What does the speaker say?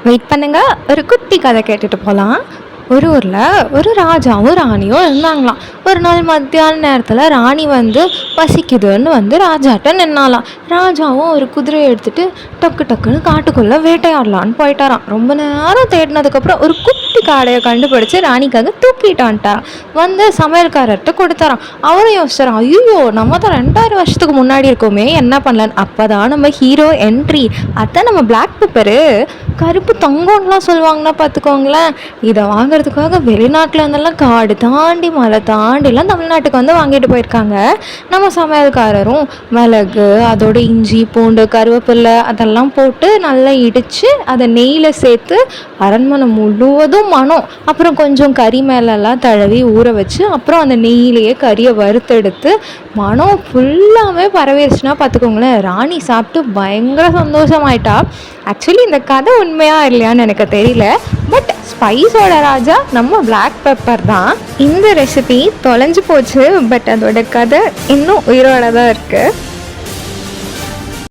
Wait பண்ணுங்க, ஒரு குட்டி கதை கேட்டுட்டு போகலாம். ஒரு ஊரில் ஒரு ராஜாவும் ராணியும் இருந்தாங்களாம். ஒரு நாள் மத்தியான நேரத்தில் ராணி பசிக்குதுன்னு ராஜாட்ட நின்னாலாம். ராஜாவும் ஒரு குதிரையை எடுத்துட்டு டக்கு டக்குன்னு காட்டுக்குள்ளே வேட்டையாடலான்னு போயிட்டாராம். ரொம்ப நேரம் தேடினதுக்கப்புறம் ஒரு குட்டி காடையை கண்டுபிடிச்சி ராணிக்காக தூக்கிட்டான்ட்டாராம். சமையல்காரர்கிட்ட கொடுத்தாராம். அவரும் யோசிச்சாராம், ஐயோ நம்ம தான் 2000 வருஷத்துக்கு முன்னாடி இருக்கோமே, என்ன பண்ணலான்னு. அப்போ தான் நம்ம ஹீரோ என்ட்ரி. அதான் நம்ம பிளாக் பெப்பரு, கருப்பு தங்கம்லாம் சொல்லுவாங்கன்னா பார்த்துக்கோங்களேன். இதை வாங்குறதுக்காக வெளிநாட்டில் இருந்தெல்லாம் காடு தாண்டி மலை தாண்டிலாம் தமிழ்நாட்டுக்கு வாங்கிட்டு போயிருக்காங்க. நம்ம சமையல்காரரும் மிளகு, அதோட இஞ்சி பூண்டு கருவேப்பிலை அதெல்லாம் போட்டு நல்லா இடித்து அதை நெய்யில் சேர்த்து அரண்மனை முழுவதும் மனம், அப்புறம் கொஞ்சம் கறி மேலெல்லாம் தடவி ஊற வச்சு அப்புறம் அந்த நெய்யிலேயே கறியை வறுத்தெடுத்து மனம் ஃபுல்லாகவே பரவிடுச்சுன்னா பார்த்துக்கோங்களேன். ராணி சாப்பிட்டு பயங்கர சந்தோஷமாயிட்டா. ஆக்சுவலி இந்த கதை உண்மையாக இல்லையான்னு எனக்கு தெரியல, பட் ஸ்பைஸோட ராஜா நம்ம பிளாக் பெப்பர் தான். இந்த ரெசிபி தொலைஞ்சு போச்சு, பட் அதோட கதை இன்னும் உயிரோட தான் இருக்குது.